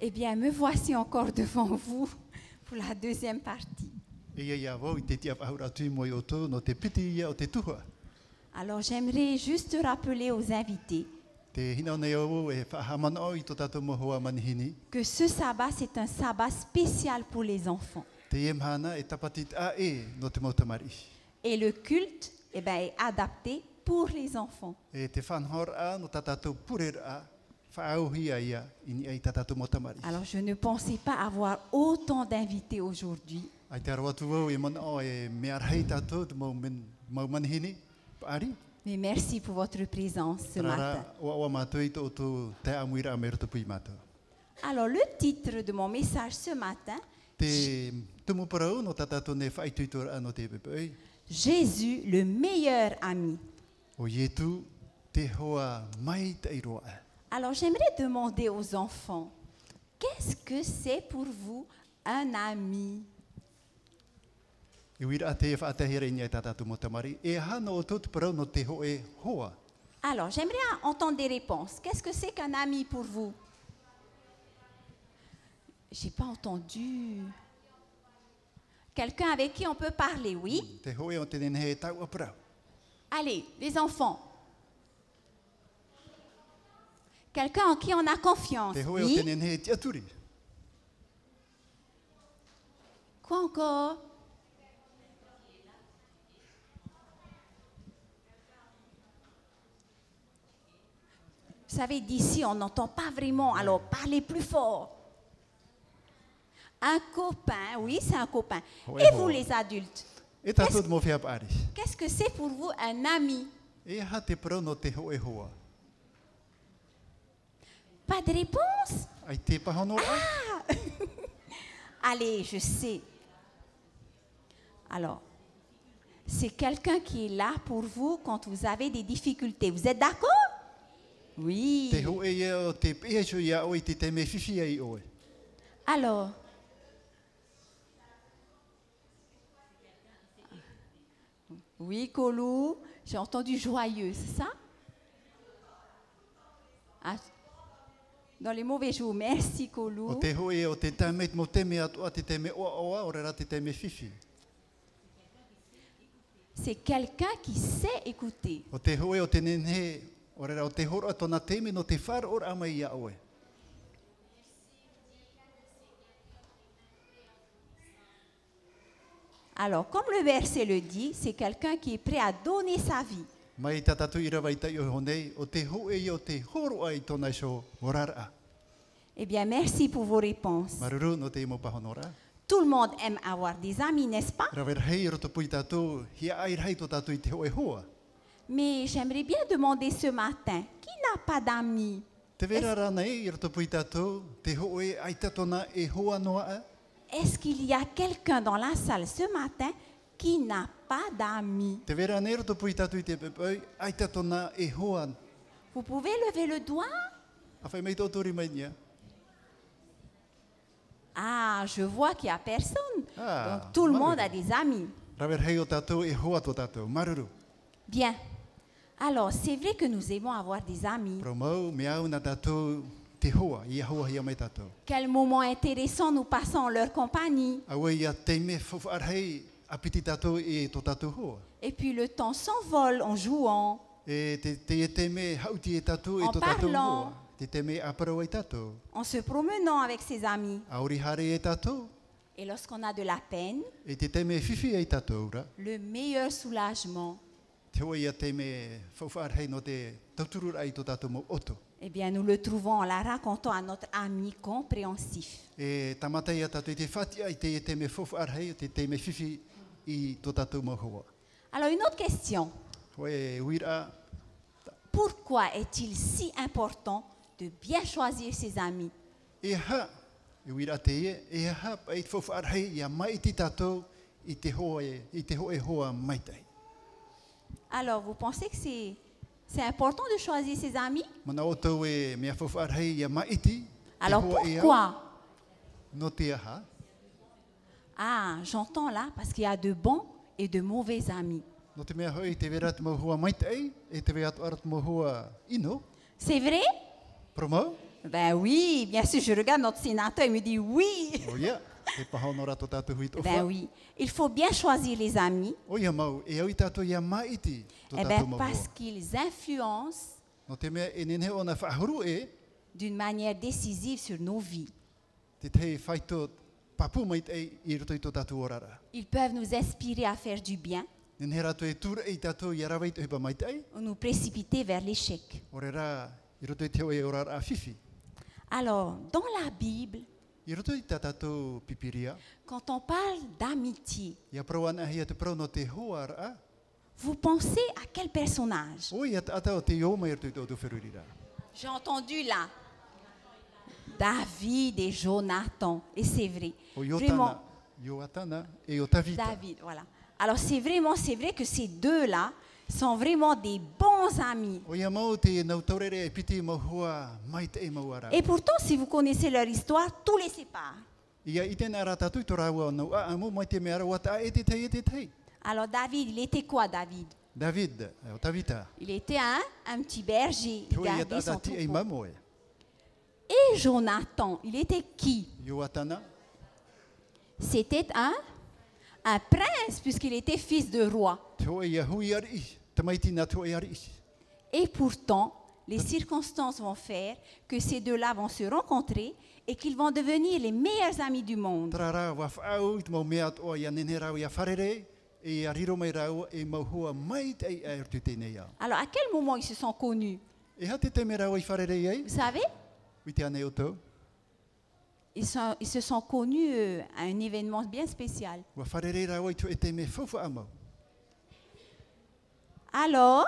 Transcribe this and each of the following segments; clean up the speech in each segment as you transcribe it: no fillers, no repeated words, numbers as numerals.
Eh bien, me voici encore devant vous pour la deuxième partie. Alors, j'aimerais juste rappeler aux invités que ce sabbat, c'est un sabbat spécial pour les enfants. Et le culte est adapté pour les enfants. Alors, je ne pensais pas avoir autant d'invités aujourd'hui. Mais merci pour votre présence ce matin. Alors, le titre de mon message ce matin, Jésus, le meilleur ami. Alors, j'aimerais demander aux enfants, qu'est-ce que c'est pour vous un ami? Alors, j'aimerais entendre des réponses. Qu'est-ce que c'est qu'un ami pour vous? Je n'ai pas entendu. Quelqu'un avec qui on peut parler, oui? Allez, les enfants. Quelqu'un en qui on a confiance, oui? Quoi encore? Vous savez, d'ici, on n'entend pas vraiment, alors parlez plus fort. Un copain, oui, c'est un copain. Et vous, les adultes? Qu'est-ce que c'est pour vous un ami? Pas de réponse? Ah! Allez, je sais. Alors, c'est quelqu'un qui est là pour vous quand vous avez des difficultés. Vous êtes d'accord? Oui. Alors, oui, Kolou, j'ai entendu joyeux, c'est ça? Ah, dans les mauvais jours, merci, Kolou. C'est quelqu'un qui sait écouter. Alors, comme le verset le dit, c'est quelqu'un qui est prêt à donner sa vie. Eh bien, merci pour vos réponses. Tout le monde aime avoir des amis, n'est-ce pas? Mais j'aimerais bien demander ce matin, qui n'a pas d'amis? Est-ce qu'il y a quelqu'un dans la salle ce matin qui n'a pas d'amis? Vous pouvez lever le doigt? Ah, je vois qu'il n'y a personne. Donc tout le monde a des amis. Bien. Alors, c'est vrai que nous aimons avoir des amis. Quel moment intéressant nous passons en leur compagnie. Et puis le temps s'envole en jouant, en parlant, en se promenant avec ses amis. Et lorsqu'on a de la peine, le meilleur soulagement, eh bien, nous le trouvons en la racontant à notre ami compréhensif. Alors, une autre question. Pourquoi est-il si important de bien choisir ses amis? Alors, vous pensez que c'est important de choisir ses amis? Alors, pourquoi? Ah, j'entends là, parce qu'il y a de bons et de mauvais amis. C'est vrai? Ben oui, bien sûr, je regarde notre sénateur, il me dit oui. Ben oui, il faut bien choisir les amis. Eh ben, parce qu'ils influencent d'une manière décisive sur nos vies. Ils peuvent nous inspirer à faire du bien ou nous précipiter vers l'échec. Alors, dans la Bible, quand on parle d'amitié, vous pensez à quel personnage? J'ai entendu là David et Jonathan, et c'est vrai. Vraiment, David, voilà. Alors c'est vrai que ces deux-là sont vraiment des bons amis. Et pourtant, si vous connaissez leur histoire, tout les sépare. Alors David, il était quoi, David? Il était un petit berger, il gardait son troupeau. Et Jonathan, il était qui? C'était un prince, puisqu'il était fils de roi. Et pourtant, les circonstances vont faire que ces deux-là vont se rencontrer et qu'ils vont devenir les meilleurs amis du monde. Alors, à quel moment ils se sont connus? Vous savez? Ils se sont connus à un événement bien spécial. Alors,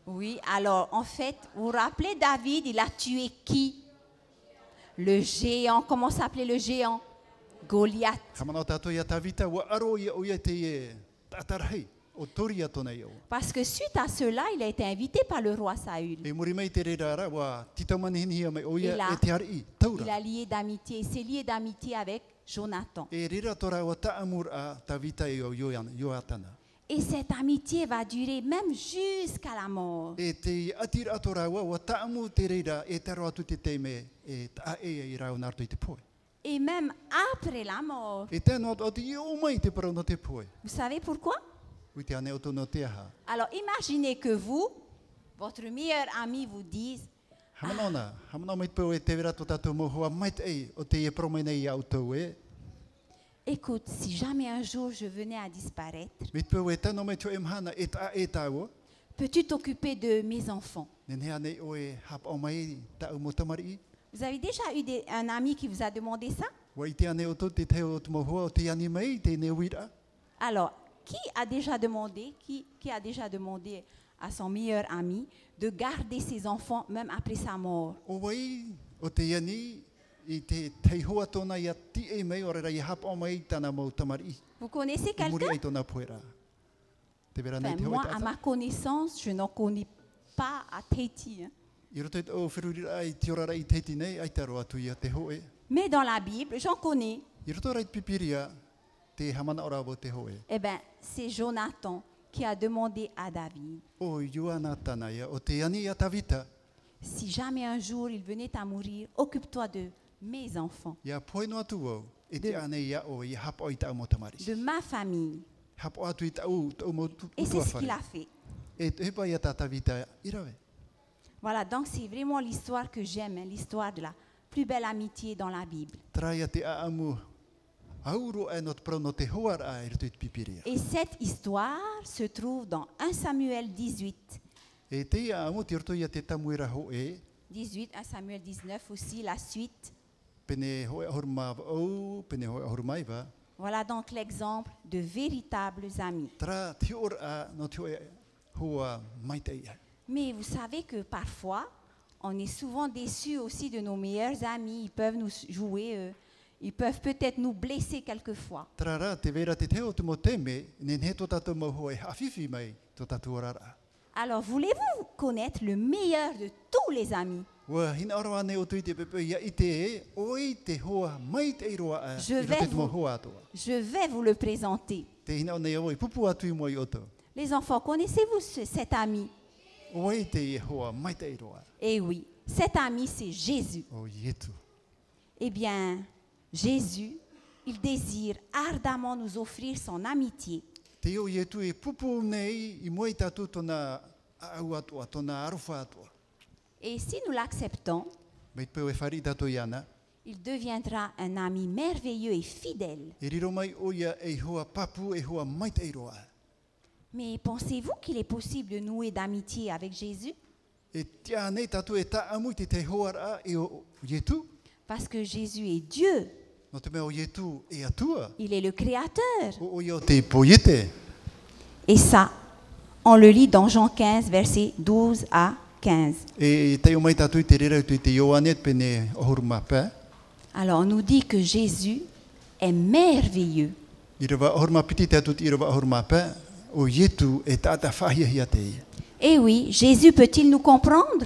oui, alors en fait, vous vous rappelez David, il a tué qui? Le géant, comment s'appelait le géant? Goliath. Parce que suite à cela, il a été invité par le roi Saül. Il a lié d'amitié, il s'est lié d'amitié avec Jonathan. Et cette amitié va durer même jusqu'à la mort. Et même après la mort. Vous savez pourquoi? Alors imaginez que vous, votre meilleur ami vous dise écoute, si jamais un jour je venais à disparaître, peux-tu t'occuper de mes enfants? Vous avez déjà eu un ami qui vous a demandé ça? Alors, qui a déjà demandé à son meilleur ami de garder ses enfants même après sa mort? Vous connaissez quelqu'un? Enfin, moi, à ma connaissance, je n'en connais pas à Tahiti. Mais dans la Bible, j'en connais. Eh bien, c'est Jonathan qui a demandé à David, si jamais un jour il venait à mourir, occupe-toi de mes enfants, de ma famille. Et c'est ce qu'il a fait. Voilà, donc c'est vraiment l'histoire que j'aime, l'histoire de la plus belle amitié dans la Bible. Et cette histoire se trouve dans 1 Samuel 18. 18, 1 Samuel 19 aussi, la suite. Voilà donc l'exemple de véritables amis. Mais vous savez que parfois, on est souvent déçus aussi de nos meilleurs amis. Ils peuvent nous jouer, ils peuvent peut-être nous blesser quelquefois. Alors, voulez-vous connaître le meilleur de tous les amis? Je vais vous le présenter. Les enfants, connaissez-vous cet ami? Et oui, cet ami, c'est Jésus. Eh bien, Jésus, il désire ardemment nous offrir son amitié. Et si nous l'acceptons, il deviendra un ami merveilleux et fidèle. Mais pensez-vous qu'il est possible de nouer d'amitié avec Jésus? Parce que Jésus est Dieu. Il est le Créateur. Et ça, on le lit dans Jean 15, versets 12 à 15. Alors on nous dit que Jésus est merveilleux. Et oui, Jésus peut-il nous comprendre?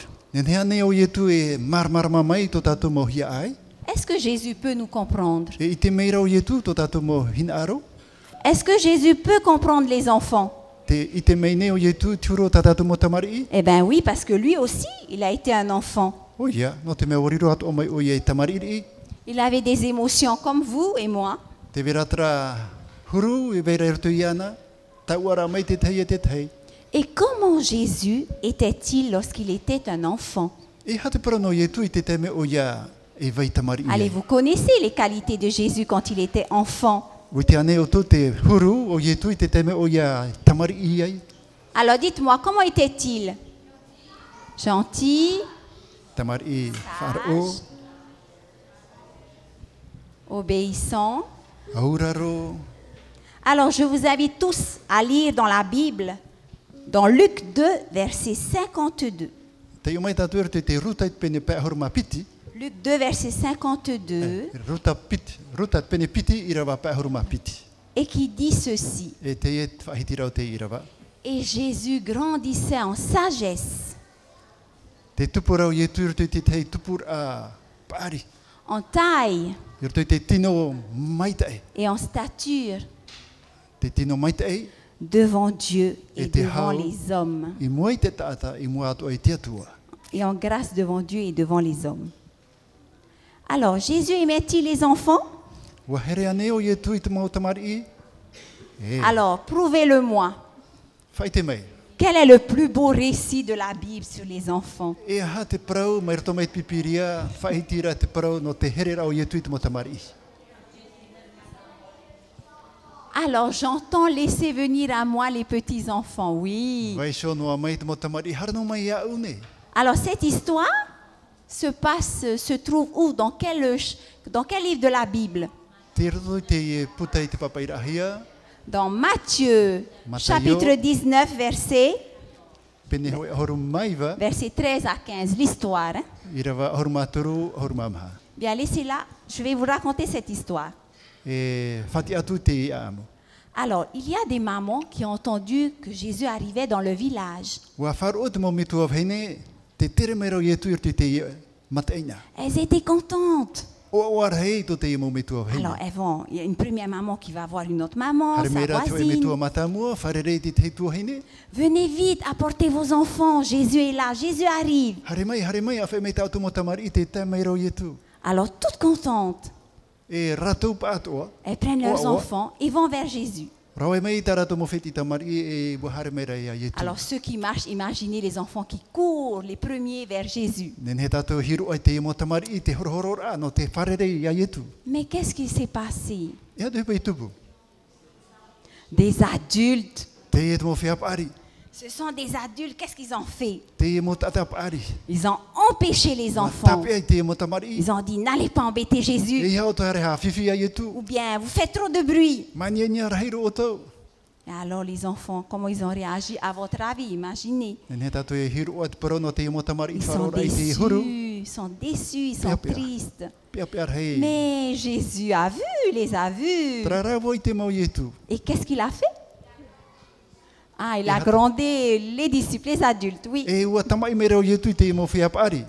Est-ce que Jésus peut nous comprendre? Est-ce que Jésus peut comprendre les enfants? Eh bien oui, parce que lui aussi, il a été un enfant. Il avait des émotions comme vous et moi. Et comment Jésus était-il lorsqu'il était un enfant? Allez, vous connaissez les qualités de Jésus quand il était enfant. Alors dites-moi, comment était-il? Gentil, sage, obéissant. Alors je vous invite tous à lire dans la Bible, dans Luc 2, verset 52. Luc 2, verset 52. Et qui dit ceci. Et Jésus grandissait en sagesse, en taille et en stature devant Dieu et devant les hommes. Et en grâce devant Dieu et devant les hommes. Alors, Jésus aimait-il les enfants? Alors, prouvez-le-moi. Quel est le plus beau récit de la Bible sur les enfants? Alors, j'entends laisser venir à moi les petits-enfants, oui. Alors, cette histoire se trouve où? Dans quel livre de la Bible? Dans Matthieu, chapitre 19, verset 13 à 15, l'histoire. Hein? Bien, laissez-la, je vais vous raconter cette histoire. Alors, il y a des mamans qui ont entendu que Jésus arrivait dans le village. Elles étaient contentes. Alors, il y a une première maman qui va voir une autre maman, sa voisine. Venez vite, apportez vos enfants, Jésus est là, Jésus arrive. Alors, toutes contentes, elles prennent leurs enfants et vont vers Jésus. Alors ceux qui marchent, imaginez les enfants qui courent, les premiers vers Jésus. Mais qu'est-ce qui s'est passé? Des adultes. Ce sont des adultes, qu'est-ce qu'ils ont fait? Ils ont empêché les enfants. Ils ont dit, n'allez pas embêter Jésus. Ou bien, vous faites trop de bruit. Et alors les enfants, comment ils ont réagi à votre avis? Imaginez. Ils sont déçus, ils sont tristes. Mais Jésus a vu, les a vus. Et qu'est-ce qu'il a fait? Ah, il a grondé les disciples, les adultes, oui.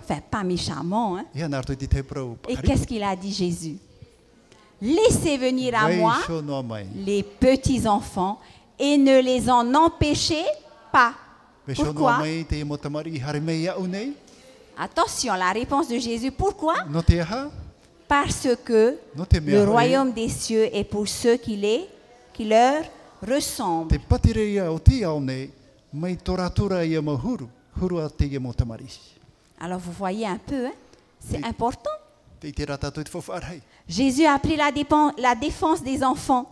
Enfin, pas méchamment. Hein? Et qu'est-ce qu'il a dit, Jésus? Laissez venir à moi les petits-enfants et ne les en empêchez pas. Pourquoi? Attention, la réponse de Jésus. Pourquoi? Parce que le royaume des cieux est pour ceux qui leur ressemblent. Alors vous voyez un peu, hein? C'est important. Jésus a pris la défense des enfants.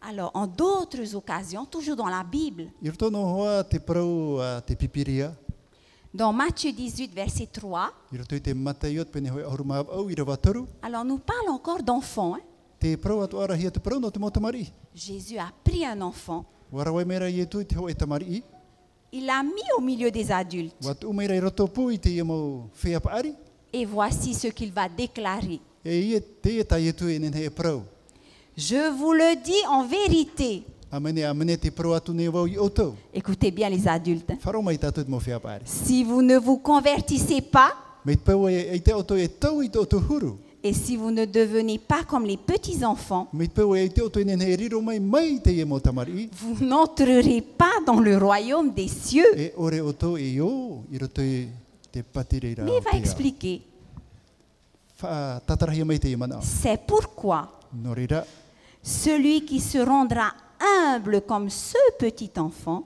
Alors, en d'autres occasions, toujours dans la Bible, dans Matthieu 18, verset 3, alors nous parlons encore d'enfants. Hein? Jésus a pris un enfant, il l'a mis au milieu des adultes. Et voici ce qu'il va déclarer. Je vous le dis en vérité. Écoutez bien les adultes. Hein. Si vous ne vous convertissez pas, et si vous ne devenez pas comme les petits-enfants, vous n'entrerez pas dans le royaume des cieux. Mais il va expliquer. C'est pourquoi celui qui se rendra humble comme ce petit enfant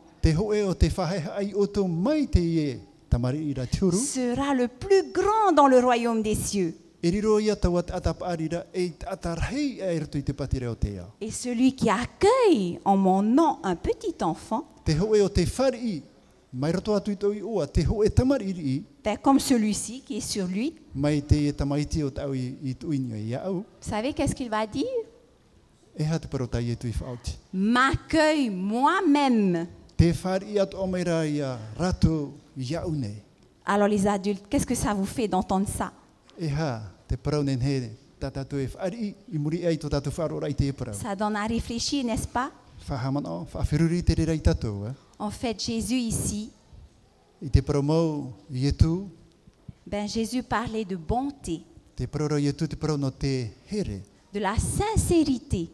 sera le plus grand dans le royaume des cieux. Et celui qui accueille en mon nom un petit enfant, comme celui-ci qui est sur lui, vous savez qu'est-ce qu'il va dire? M'accueille moi-même. Alors les adultes, qu'est-ce que ça vous fait d'entendre ça? Ça donne à réfléchir, n'est-ce pas? En fait, Jésus ici, Jésus parlait de bonté, de la sincérité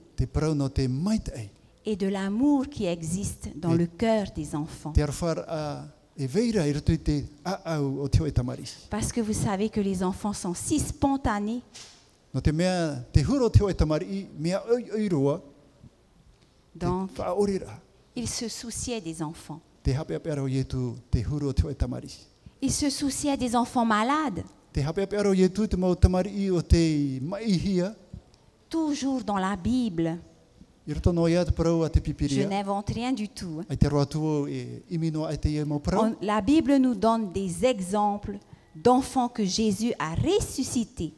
et de l'amour qui existe dans le cœur des enfants. Parce que vous savez que les enfants sont si spontanés. Donc, il se souciait des enfants. Il se souciait des enfants malades. Toujours dans la Bible. Je n'invente rien du tout. La Bible nous donne des exemples d'enfants que Jésus a ressuscités.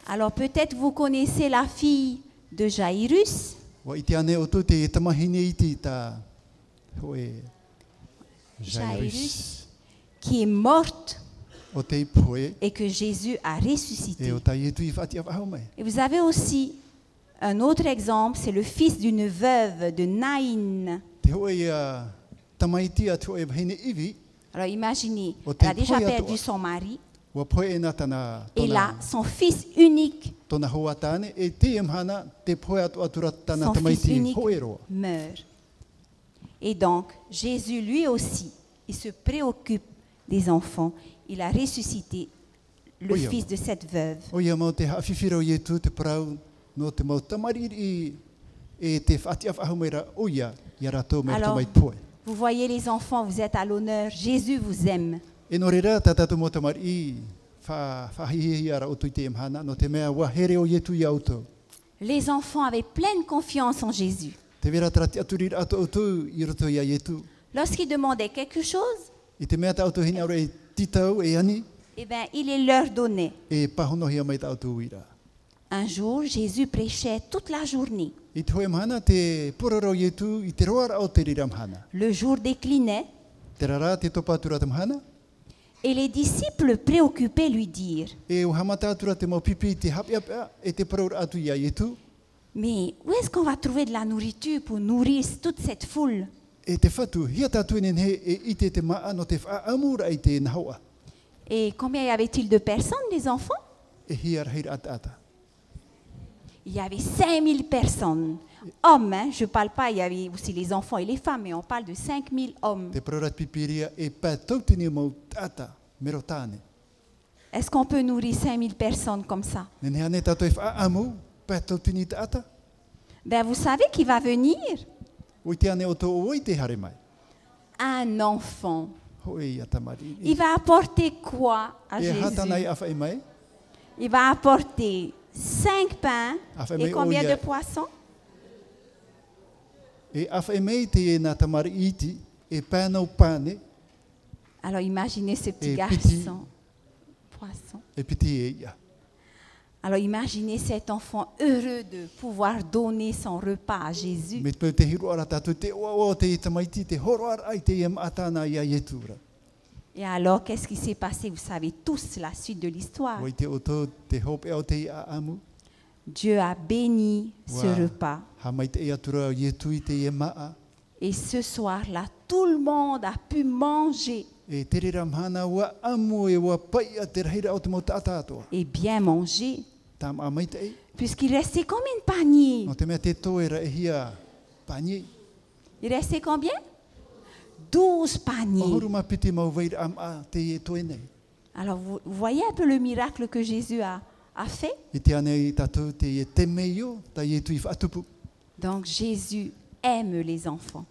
Alors peut-être vous connaissez la fille de Jairus. Jairus, qui est morte et que Jésus a ressuscité. Et vous avez aussi un autre exemple, c'est le fils d'une veuve de Naïn. Alors imaginez, elle a déjà perdu son mari. Et là, son fils unique, meurt. Et donc, Jésus, lui aussi, il se préoccupe des enfants. Il a ressuscité le fils de cette veuve. Alors, vous voyez les enfants, vous êtes à l'honneur. Jésus vous aime. Les enfants avaient pleine confiance en Jésus. Lorsqu'ils demandaient quelque chose, eh bien, il les leur donnait. Un jour, Jésus prêchait toute la journée. Le jour déclinait. Et les disciples préoccupés lui dirent: mais où est-ce qu'on va trouver de la nourriture pour nourrir toute cette foule? Et combien y avait-il de personnes, les enfants? Il y avait 5000 personnes. Hommes, hein, je ne parle pas, il y avait aussi les enfants et les femmes, mais on parle de 5000 hommes. Est-ce qu'on peut nourrir 5000 personnes comme ça? Ben, vous savez qui va venir? Un enfant. Il va apporter quoi à Jésus? Il va apporter 5 pains et combien de poissons? Alors imaginez ce petit garçon. Poisson. Alors imaginez cet enfant heureux de pouvoir donner son repas à Jésus. Et alors, qu'est-ce qui s'est passé? Vous savez tous la suite de l'histoire. Dieu a béni ce repas. Et ce soir-là, tout le monde a pu manger. Et bien manger. Puisqu'il restait combien de paniers? Il restait combien? 12 paniers. Alors vous voyez un peu le miracle que Jésus a fait? Donc Jésus aime les enfants.